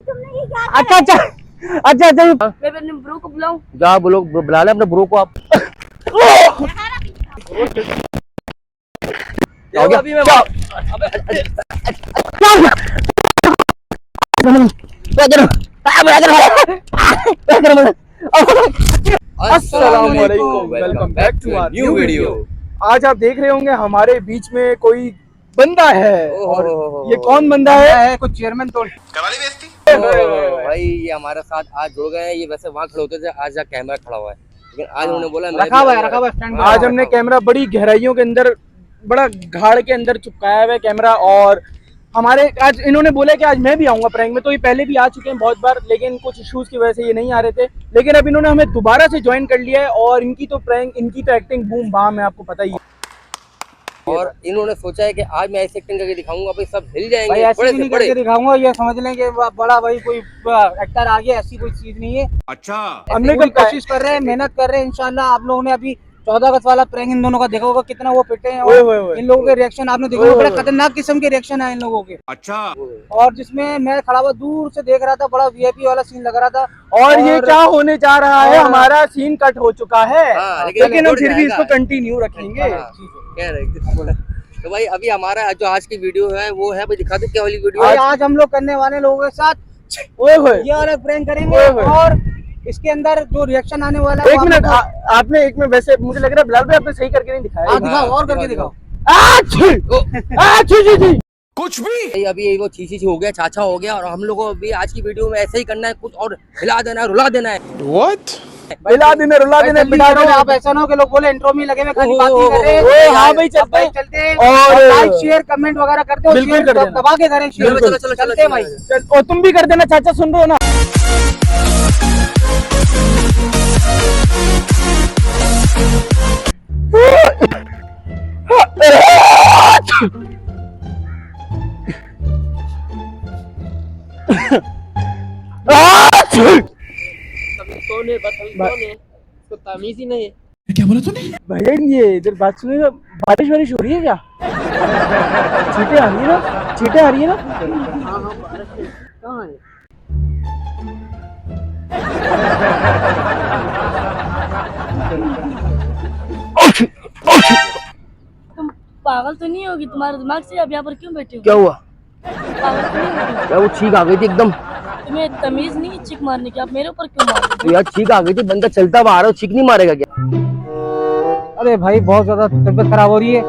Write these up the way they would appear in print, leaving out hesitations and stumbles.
अच्छा अच्छा अच्छा अच्छा। मैं अपने ब्रो को बुलाऊं? जा बोलो, बुला ले अपने ब्रो को आप। अभी मैं अस्सलामुअलैकुम, welcome back to our new video. आज आप देख रहे होंगे हमारे बीच में कोई बंदा है, और ये कौन बंदा है? कुछ चेयरमैन तो भाई ये हमारे साथ आज जुड़ गए हैं। ये वैसे वहाँ खड़े होते थे, आज यहाँ कैमरा खड़ा हुआ है, लेकिन आज उन्होंने बोला रखा हुआ है स्टैंड। आज हमने कैमरा बड़ी गहराइयों के अंदर, बड़ा घाड़ के अंदर चिपकाया हुआ है कैमरा। और हमारे आज इन्होंने बोला कि आज मैं भी आऊंगा प्रैंक में, तो ये पहले भी आ चुके हैं बहुत बार, लेकिन कुछ इश्यूज की वजह से ये नहीं आ रहे थे। लेकिन अब इन्होंने हमें दोबारा से ज्वाइन कर लिया है, और इनकी तो प्रैंक, इनकी तो एक्टिंग बूम बाम है, आपको पता ही है। और इन्होंने सोचा है कि आज मैं ऐसी एक्टिंग करके दिखाऊंगा, भाई सब हिल जाएंगे। भाई ऐसे नहीं करके दिखाऊंगा, ये समझ लें कि बड़ा भाई कोई एक्टर आ गया, ऐसी कोई चीज नहीं है। अच्छा, हमने कल कोशिश कर रहे हैं, मेहनत कर रहे हैं इंशाल्लाह। आप लोगों ने अभी 14 अगस्त वाला प्रैंक इन दोनों का देखा होगा, कितना वो पिटे हैं, और इन लोगों के रिएक्शन आपने देखा होगा, बड़ा खतरनाक किस्म के रिएक्शन है इन लोगों के। अच्छा, और जिसमें मैं खड़ा हुआ दूर से देख रहा था, बड़ा वीआईपी वाला सीन लग रहा था। और ये क्या होने जा रहा है, हमारा सीन कट हो चुका है, लेकिन हम फिर भी इसको कंटिन्यू रखेंगे। तो भाई अभी हमारा जो आज की वीडियो है वो है, भाई दिखा दो क्या वाली वीडियो है। आज हम लोग करने वाले लोगों के साथ ये वाला प्रैंक करेंगे, और इसके अंदर जो रिएक्शन आने वाला है। एक मिनट, आपने एक में वैसे मुझे लग रहा है बिलाल भाई आपने सही करके नहीं दिखाया। दिखाओ और करके दिखाओ। कुछ भी अभी वो चीची हो गया, चाचा हो गया, और हम लोगों को भी आज की वीडियो में ऐसा ही करना है, कुछ और हिला देना है, रुला देना है। What? हिला देना, रुला देना, बिठा देना। आप ऐसा ना हो कि लोग बोले इंट्रो में लगे, मैं खाली बात ही कर रहे हैं। हाँ भाई चलते हैं, और लाइक शेयर कमेंट वगैरह करते हो, बिल्कुल कर देना, दबा के करें शेयर। चलो चलते हैं भाई, और तुम भी कर देना, चाचा सुन रहे हो ना। कौन है? कौन है? तो तमीज ही नहीं है। क्या बोला तूने? भैया ये इधर बात सुनिए, बारिश वारिश हो रही है क्या? चींटे आ रही है ना, चींटे आ रही है ना। हाँ हाँ, बारिश कहाँ है? तुम पागल तो नहीं होगी? तुम्हारे दिमाग से अब यहाँ पर क्यों बैठे हो? क्या हुआ? पागल तो नहीं होगी? क्या वो छींक आ गई थी एकदम? तुम्हें तमीज नहीं है चिक मारने की? आप मेरे ऊपर क्यों मार रहे हो? तो यार छींक आ गई थी, बंदा चलता हुआ आ रहा है, छींक नहीं मारेगा क्या? अरे भाई बहुत ज्यादा तबीयत खराब हो रही है।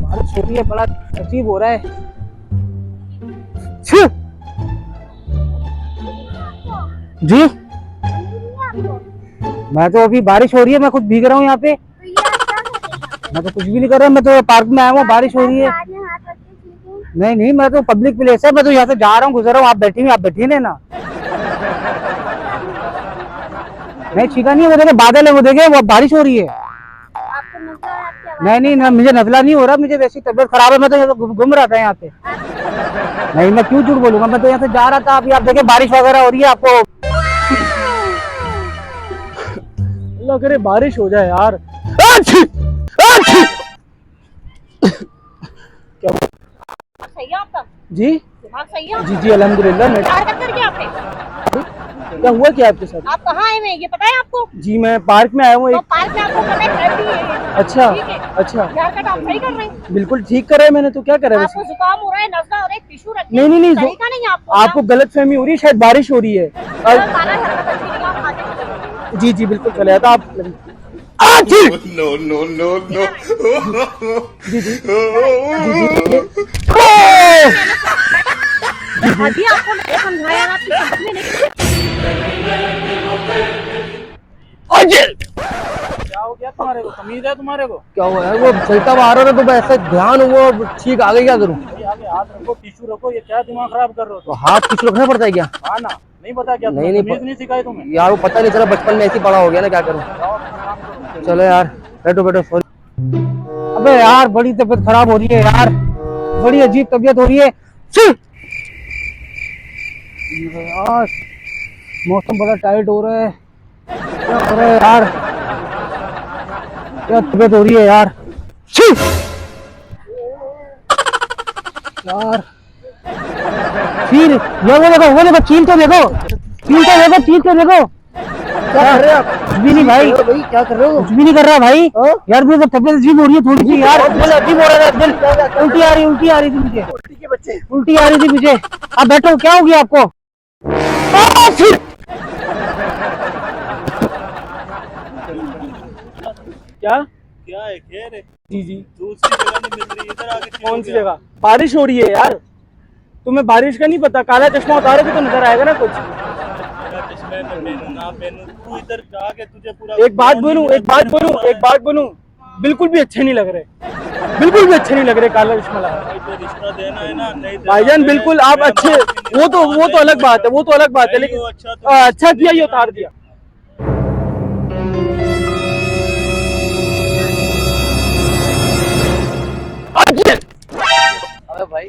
बारिश हो रही है, बड़ा अजीब हो रहा है। जी मैं तो अभी, बारिश हो रही है, मैं खुद भीग रहा हूँ यहाँ पे। मैं तो कुछ भी नहीं कर रहा, मैं तो पार्क में आया हूँ, बारिश हो रही है। नहीं नहीं, मैं तो पब्लिक प्लेस है, मैं तो यहाँ से जा रहा हूँ, गुजर रहा हूँ। आप बैठी हुई, आप बैठी लेना। नहीं छीका नहीं है, वो देखे बादल है, वो देखे वो बारिश हो रही है। नहीं नहीं ना, मुझे नजला नहीं हो रहा, मुझे वैसी तबीयत खराब है, मैं तो यहाँ घूम रहा था यहाँ पे। नहीं मैं क्यों झूठ बोलूंगा, मैं तो यहाँ से जा रहा था। अभी आप देखे बारिश वगैरह हो रही है, आपको अल्लाह करे बारिश हो जाए यार। क्या सही है आपका? जी दिमाग सही है? जी जी अल्हम्दुलिल्लाह। क्या हुआ क्या आपके साथ? आप कहाँ आए हुए हैं ये पता है आपको? जी मैं पार्क में आया हूँ। तो पार्क में आपको पता है घर भी है। अच्छा अच्छा, हेयरकट आप सही कर रहे हैं? बिल्कुल ठीक कर रहा है मैंने, तो क्या करा आपको जुकाम हो रहा है, नज़ला हो रहा है, टिश्यू रखिए। नहीं नहीं नहीं, तरीका नहीं आपको? आपको गलत फहमी हो रही है, शायद बारिश हो रही है। जी जी बिल्कुल चले जाता आप। No, no, no, no. जी जी अभी आपको मैंने समझाया ना, आपकी समझ में नहीं। क्या हो गया तुम्हारे को? तमीज है तुम्हारे को? क्या हुआ है? वो चलता हुआ आ रहा था, तो मैं ऐसा ध्यान हुआ, ठीक आ गई, क्या करूँ? आगे हाथ रखो, टिश्यू रखो, ये क्या दिमाग खराब कर रहे हो? तो हाथ कुछ रखना पड़ता है क्या? हाँ ना, नहीं पता क्या? नहीं नहीं, तमीज नहीं सिखाई तुम्हें यार वो पता नहीं चला, बचपन में ऐसी बड़ा हो गया ना, क्या करूँ? चलो यार, बैठो बैठो, सॉरी। अबे यार बड़ी तबीयत खराब हो रही है यार, बड़ी अजीब तबीयत हो रही है यार। मौसम बड़ा टाइट हो रहा है, क्या हो रहा है यार? क्या तबीयत हो रही है यार? यार चील, ये वो देखो चील तो देखो, चील तो देखो, चील तो देखो। क्या कर रहे हो आप? कुछ भी नहीं भाई, क्या कर रहे हो? कुछ भी नहीं कर रहा भाई। यार मुझे तबियत अजीब हो रही है थोड़ी सी यार, अजीब हो रहा है दिल, उल्टी आ रही थी मुझे, उल्टी आ रही थी मुझे। आप बैठो, क्या हो गया आपको? क्या क्या है खेर है? जी जी, दूसरी जगह नहीं मिल रही, इधर आके क्यों कौन सी गया? जगह? बारिश हो रही है यार, तुम्हें बारिश का नहीं पता? काला चश्मा उतारोगे तो नजर आएगा ना कुछ। मेरा चश्मे में पहनूं ना पहनूं, तू इधर आके तुझे पूरा एक बात बोलूं, एक बात बोलूं, बिल्कुल भी अच्छे नहीं लग रहे, बिल्कुल भी अच्छे नहीं लग रहे काला चश्मा लगा। भाई तो रिश्ता देना है ना, नहीं देना भाईजान है, बिल्कुल आप मैं अच्छे, माफी वो तो अलग बात है, वो तो अलग बात है, भाई, लेकिन वो अच्छा तो अच्छा किया ये उतार दिया। अबे भाई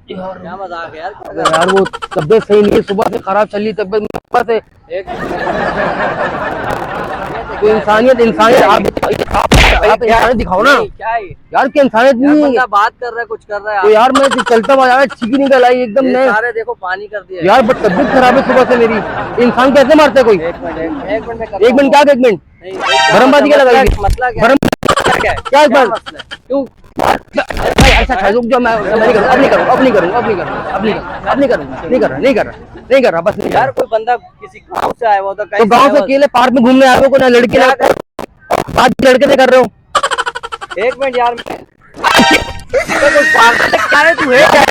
क्या मजाक है यार। यार वो तबियत सही नहीं है, सुबह से खराब चल रही तबियत, सुबह से कोई इंसानियत आप इंसानियत दिखाओ ना क्या है यार, क्या इंसानियत नहीं है बंदा बात कर रहा है, कुछ कर रहा है तो यार। मैं चलता हुआ यार छिकी निकल आई एकदम। ये मैं सारे देखो पानी कर दिया यार बट तबियत खराब है सुबह से मेरी, इंसान कैसे मारता है कोई? एक मिनट एक मिनट क्या, एक मिनट भरमबाजी क्या लगाई? मसला क्या भरम क्या इस बार मसला है? क्यों? अच्छा रुक जाओ, मैं नहीं करूँगा, अब नहीं कर रहा, बस नहीं कर यार रहा। कोई बंदा किसी गांव से आया हुआ था, तो गांव से अकेले पार्क में घूमने आए हो, को ना लड़के ना बात लड़के से कर रहे हो? एक मिनट यार क्या है तू है क्या?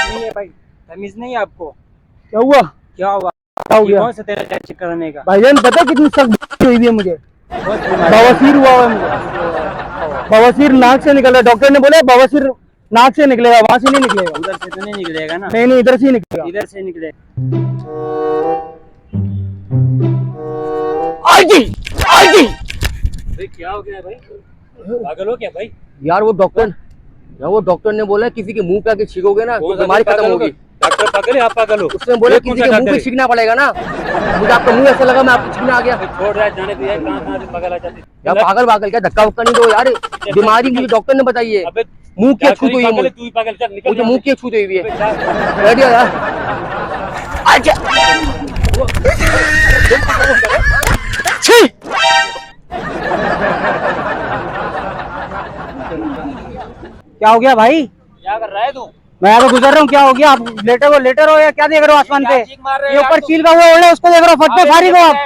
नहीं है भाई, तमीज नहीं है आपको? क्या हुआ? क्या हुआ? क्या हो गया? कौन सा तेरा चेक कराने का? भाईजान पता कितनी सख्त हुई है मुझे, बवासीर हुआ है मुझे, बवासीर नाक से निकल रहा है। डॉक्टर ने बोला बवासीर नाक से निकलेगा, वहां से नहीं निकलेगा। उधर से तो नहीं निकलेगा ना? नहीं इधर से ही निकलेगा, इधर से निकलेगा। भाई क्या हो गया भाई? पागल हो क्या भाई? यार वो डॉक्टर ने बोला किसी के मुंह पे आके छीकोगे ना तो बीमारी खत्म होगी। डॉक्टर पागल है, आप पागल हो? उसने बोला किसी के मुंह पे छीकना पड़ेगा ना, मुझे आपका मुंह ऐसा लगा मैं आपको छीकना आ गया। छोड़ रहा है, जाने दो यार, कहाँ से पागल आ जाते? यार पागल क्या धक्का वक्का नहीं दो यार, बीमारी मुझे डॉक्टर ने बताई है। अबे मुंह की छूत हुई है, पागल है, तू ही पागल, चल निकल मुझे मुंह की छूत हुई है। है। रेडी हो यार? क्या हो गया भाई? क्या कर रहा है तू? मैं यहाँ पे गुजर रहा हूँ, क्या हो गया? आप लेटर हो या क्या देख रहे हो आसमान पे? ये ऊपर चील का हुआ ओढ़ है, उसको देख रहे हो, फट पे फारिग हो आप,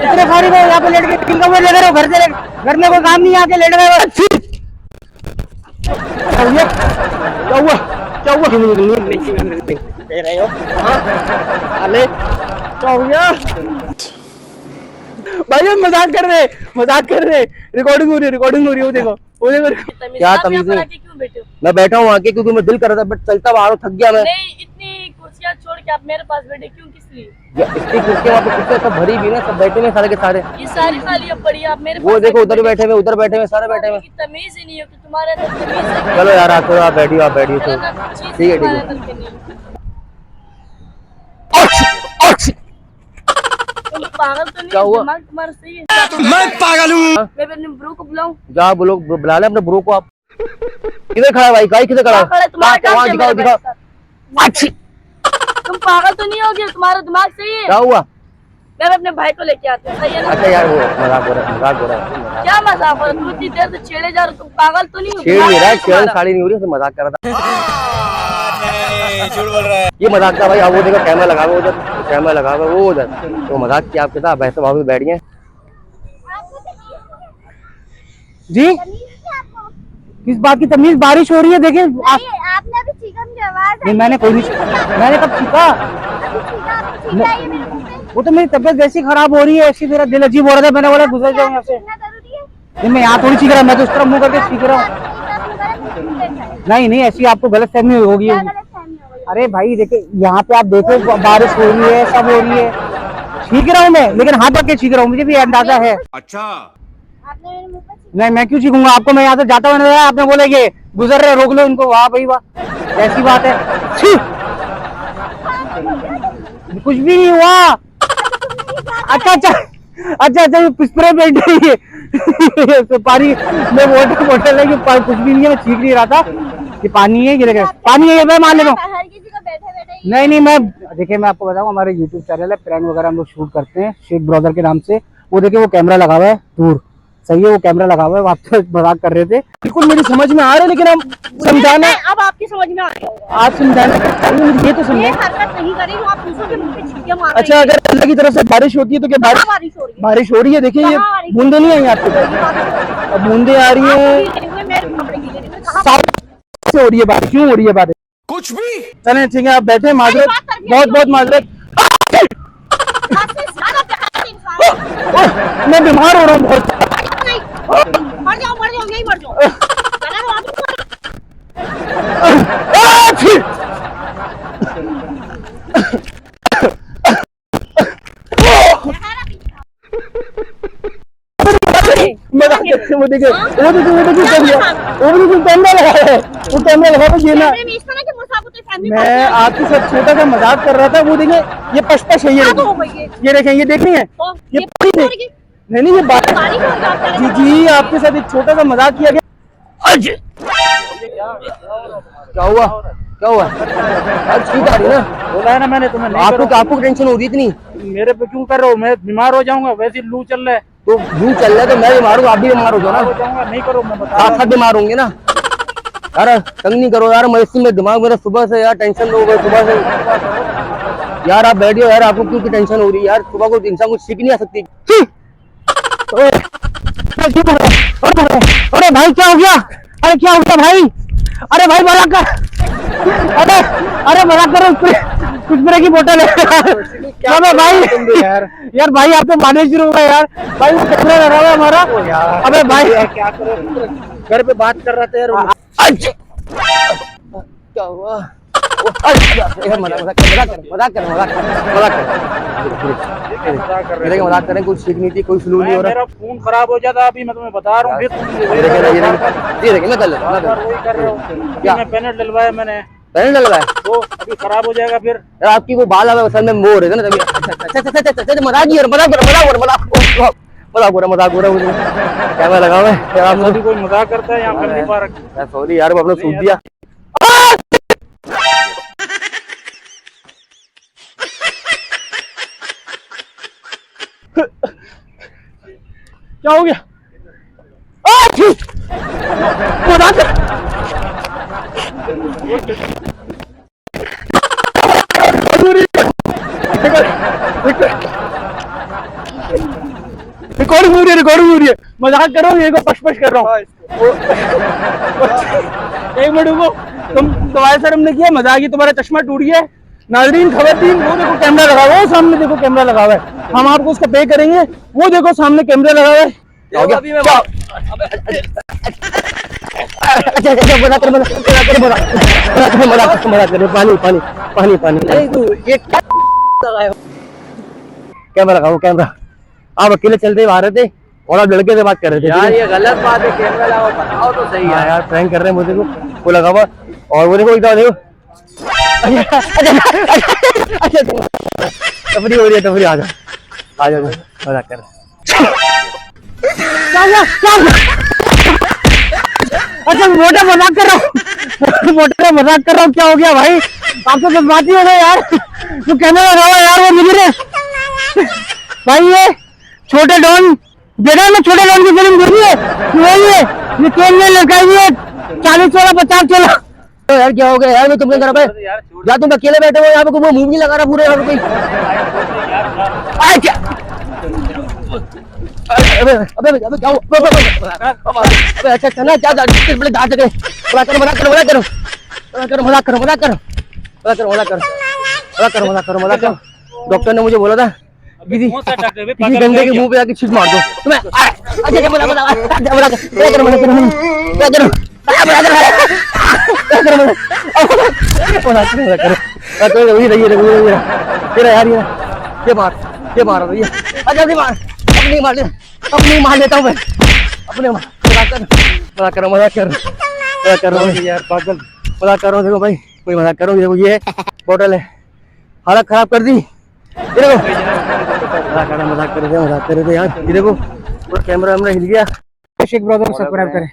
इतने फारिग हो यहाँ पे लेट के चील का हुआ ले रहे हो, घर में कोई काम नहीं, आके लेट गए हो। क्या हुआ? क्या हो गया? भाई हम मजाक कर रहे, रिकॉर्डिंग हो रही है, वो देखो। क्या तमीज है? क्यों बैठे हो? मैं बैठा हूँ आके क्योंकि मैं दिल कर रहा था, बट चलता हुआ थक गया मैं। नहीं, इतनी कुर्सियां छोड़ के आप मेरे पास बैठे क्यों, किस लिए? इतनी कुर्सियां वहाँ पे कुर्सियां सब भरी भी ना, सब बैठे हुए सारे के सारे। ये सारी खाली अब पड़ी है, आप मेरे वो पास देखो उधर बैठे हुए, उधर बैठे हुए, सारे बैठे हुए। तमीज ही नहीं है कि तुम्हारे अंदर तमीज है। चलो यार आप बैठिए तो ठीक है ठीक है। तुम पागल तो नहीं? क्या हुआ? दिमाग तुम्हारा सही है? मैं पागल हूँ। मैं अपने ब्रो को बुलाऊं? जा बोलो, बुला ले अपने ब्रो को। आप किधर खड़ा है भाई? गाय किधर खड़ा है? पागल है, तुम्हारा काम वहाँ क्या दिखाओ मेरे दिखाओ। भाई के साथ? तुम पागल तो नहीं हो गए? तुम्हारा दिमाग सही है? क्या हुआ? मैं अपने भाई को लेके आती हूँ, सही है ना? अच्छा यार वो मजाक हो रहा है। क्या मजाक हो रहा है? तुम इतनी देर से छेड़े जा रहे हो, तुम पागल तो नहीं हो? छेड़ नहीं रहा है, छेड़ साड़ी नहीं हो रही, मजाक कर रहा था। झूठ बोल रहा है। ये मजाक था भाई। अब वो देखो कैमरा लगा हुआ उधर, कैमरा लगा हुआ वो उधर, तो मजाक किया आपके साथ। वैसे वहां पे बैठ गए जी। किस बात की तमीज, बारिश हो रही है देखें आप। आपने अभी चीखा, मुझे आवाज नहीं मैंने कोई नहीं, मैंने कब चीखा? वो तो मेरी तबीयत वैसी खराब हो रही है, ऐसी मेरा दिल अजीब हो रहा था, मैंने बोला गुजर जाऊँ यहाँ से। नहीं मैं यहाँ थोड़ी चीख रहा, मैं तो उस तरफ मुंह करके चीख रहा हूँ। नहीं ऐसी आपको गलत फहमी होगी। अरे भाई देखिए यहाँ पे आप देखो बारिश हो रही है, सब हो रही है, चीख रहा हूँ मैं, लेकिन हाथ रख के चीख रहा हूँ, मुझे भी अंदाजा है। अच्छा नहीं मैं क्यों चीखूंगा, आपको मैं यहाँ से जाता हुआ नजर आया, आपने बोले कि गुजर रहे रोक लो इनको, वाह भाई वाह, ऐसी बात है। छी! कुछ भी नहीं हुआ। अच्छा स्प्रे पेंट है ये तो पानी में बोतल है कि कुछ भी नहीं है, मैं चीख नहीं रहा था कि पानी है, ये देखे पानी है, मैं मान लेता हूँ। नहीं मैं देखिए मैं आपको बताऊँ, हमारे YouTube चैनल है, प्रैंक वगैरह हम लोग शूट करते हैं शेख ब्रदर के नाम से। वो देखिए वो कैमरा लगा हुआ है दूर, सही है वो कैमरा लगा हुआ है, आप तो मजाक कर रहे थे। बिल्कुल मेरी समझ में आ रहा है, लेकिन हम समझाना, अब आपकी समझ में आ रही है। आप समझाना ये तो समझे। ये हरकत नहीं करी जो आप दूसरों के मुंह पे छींटे मार रहे हैं। अच्छा अगर अल्लाह की तरफ से बारिश होती है तो क्या कहाँ बारिश हो रही है? बारिश हो रही है? देखिए ये कहाँ बारिश? बूंदे नहीं आई आपके पास, अब बूंदे आ रही है, से हो रही है बारिश, क्यों हो रही है बारिश? कुछ भी चलें ठीक है, आप बैठे, माजरत, बहुत माजरत। मैं बीमार हो रहा हूँ बहुत। मर जाओ यही मर जाओ। वो देखिए कैमरा लगा है, वो कैमरा लगा ये ना, मैं आपके साथ छोटा सा मजाक कर रहा था। वो देखिए ये पशपश है, ये देखें, ये देख रही है, ये नहीं ये बात जी आपके साथ एक छोटा सा मजाक किया गया। क्या हुआ अब ठीक आ रही है ना? बोला है ना मैंने तुम्हें, नहीं आपको टेंशन हो रही इतनी? मेरे पे क्यों कर रहे हो? मैं बीमार हो जाऊंगा, वैसे लू चल रहा है तो लू चल रहा है तो मैं बीमार हूँ, आप भी बीमार हो जाओ ना, हो जाऊंगा, नहीं करो, मैं बता साथ बीमार होंगे ना यार। तंग नहीं करो यार, मैं इसी में दिमाग मेरा सुबह से यार टेंशन हो गई सुबह से यार। आप बैठिए यार, आपको क्यों की टेंशन हो रही है यार? सुबह को इंसान कुछ सीख नहीं आ सकती। अरे भाई क्या हो गया? अरे क्या हो गया भाई? अरे भाई मजाक कर, अरे मजाक करो, स्प्रे की बोतल है भाई। यार भाई आप तो माने शुरू हो गए यार, भाई वो कैमरा लगा हुआ है हमारा। अबे भाई क्या करो, घर पे बात कर रहा था यार। क्या हुआ? मजाक करें, कुछ सीख नहीं थी, कोई स्लू नहीं हो रहा। मेरा फोन खराब हो जाता अभी, मैं तुम्हें बता रहा हूँ। ये देखिए मैं कर लेता हूँ। क्या पैनल डलवाया मैंने, पहले डलवाया वो अभी खराब हो जाएगा फिर। यार आपकी वो बाल असल में मोह रहे थे ना तभी। मजाक हो रहा मुझे, कैमरा लगा हुआ है। आप सभी कोई मजाक करता है, यहाँ कर नहीं पा रहा। सॉरी यार, वो अपने सूख दिया। क्या हो गया? रिकॉर्डिंग हो रही है, मजाक कर रहा हूँ, ये को पश कर रहा हूँ। एक मिनट रुको, तुम्हारे सर हमने किया मजाक, ही तुम्हारा चश्मा टूट गया। नाजरीन खबरदार, वो देखो कैमरा लगा हुआ है सामने, देखो कैमरा लगा हुआ है, हम आपको उसका पे करेंगे। वो देखो सामने कैमरा लगा हुआ है। कैमरा लगाओ, कैमरा। आप अकेले चलते आ रहे थे और आप लड़के से बात कर रहे थे यार, ये गलत बात है। कैमरा लगाओ, बताओ तो सही है यार, प्रैंक कर रहे हैं मुझे को, वो लगा हुआ। और वो देखो इधर देखो, तफरी हो रही है, तफरी। आ जाओ मजाक कर। अच्छा मोटा मजाक कर रहा हूँ, मोटा मजाक कर रहा हूँ। क्या हो गया भाई? आपको तो बात ही हो गई यार, तो कैमरा लगा हुआ यार, वो मिल रहे भाई। ये छोटे डॉन देखा ना, छोटे डॉन की फिल्म देखी है, वही है ये ट्रेन में लड़काई है 40 वाला 50 वाला। तो यार क्या हो गया यार? मैं तुमने घर पे या तुम अकेले बैठे हो यहाँ पे, वो मूवी लगा रहा पूरे यहाँ पे कोई। अबे अबे अबे क्या अबे अच्छा चला क्या बड़े दांत गए मजाक करो मजाक करो मजाक करो मजाक करो मजाक करो मजाक करो मजाक करो मजाक करो मजाक करो मजाक करो डॉक्टर ने मुझे बोला था किसी गंदे के मुंह पे आके छींट मार दो तुम्हें अच्छा मजाक करो मजाक करो मजाक करो ये मार भैया जल्दी मार अपनी मार लेता हूँ मैं अपने मजाक करो यार पागल मजाक करो देखो भाई कोई मजाक करो देखो ये बोतल है हालत खराब कर दी ये देखो मजाक कर रहे थे यार ये देखो पूरा कैमरा हिल गया। शेख ब्रदर्स को सब्सक्राइब करें,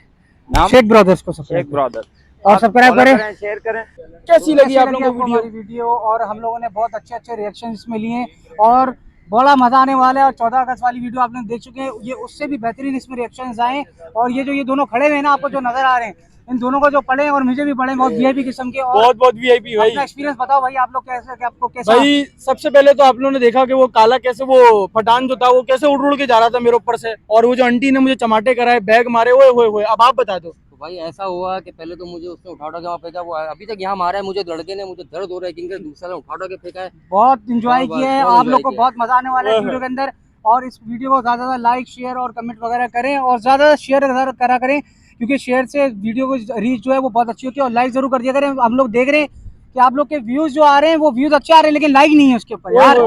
शेख ब्रदर्स को शेख ब्रदर और सब्सक्राइब करें, शेयर करें। कैसी लगी आप लोगों को वीडियो? और हम लोगों ने बहुत अच्छे रिएक्शन इसमें लिए और बड़ा मजा आने वाला है। और 14 अगस्त वाली वीडियो आपने देख चुके हैं, ये उससे भी बेहतरीन इसमें रिएक्शंस आए। और ये दोनों खड़े हुए हैं ना, आपको जो नजर आ रहे हैं, इन दोनों को जो पढ़े और मुझे भी पढ़े, बहुत वीआईपी किस्म के। और बहुत वीआईपी भाई। अपना एक्सपीरियंस बताओ भाई, आप लोग कैसे, आपको कैसा? भाई सबसे पहले तो आप लोगों ने देखा कि वो काला कैसे, वो पठान जो था वो कैसे उड़ के जा रहा था मेरे ऊपर से, और वो जो आंटी ने मुझे चमाटे कराए, बैग मारे, ओए अब आप बता दो। तो भाई ऐसा हुआ कि पहले तो मुझे उसने उठा के वहाँ फेंका, वो अभी तक यहाँ मारा है मुझे, लड़के ने मुझे दर्द हो रहा है क्योंकि दूसरा ने उठा के फेंका है। बहुत इंजॉय किया है, आप लोग को किया। बहुत मजा आने वाला है वीडियो के अंदर। और इस वीडियो को ज्यादा लाइक शेयर और कमेंट वगैरह करें, और ज्यादा शेयर करा करें, क्योंकि शेयर से वीडियो को रीच जो है वो बहुत अच्छी होती है। और लाइक जरूर कर दिया करें। हम लोग देख रहे हैं कि आप लोग के व्यूज जो आ रहे हैं वो व्यूज अच्छे आ रहे हैं, लेकिन लाइक नहीं है उसके ऊपर यार।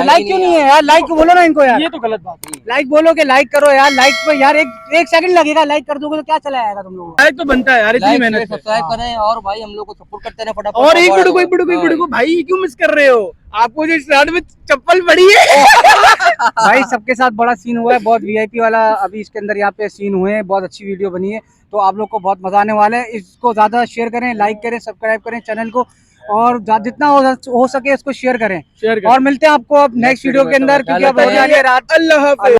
लाइक क्यों नहीं है यार? लाइक बोलो ना इनको यार, ये तो गलत बात है। लाइक बोलो कि लाइक करो यार। लाइक पे यार एक सेकंड लगेगा, लाइक कर दोगे तो क्या चला जाएगा तुम लोगों को? लाइक तो बनता है यार, इतनी मेहनत से। सब्सक्राइब करें और भाई हम लोग को सपोर्ट करते रहे फटाफट। और एक मिनट को भाई क्यों मिस कर रहे हो? आपको जो स्टार्ट में चप्पल पड़ी है भाई सबके साथ बड़ा सीन हुआ है, बहुत वीआईपी वाला अभी इसके अंदर यहाँ पे सीन हुए हैं, बहुत अच्छी वीडियो बनी है। तो आप लोग को बहुत मजा आने वाला है। इसको ज्यादा शेयर करें, लाइक करें, सब्सक्राइब करें चैनल को, और जितना हो सके इसको शेयर करें। और मिलते हैं आपको अब नेक्स्ट वीडियो के अंदर, क्योंकि अब हो जा रही है रात। अल्लाह हाफ़िज़।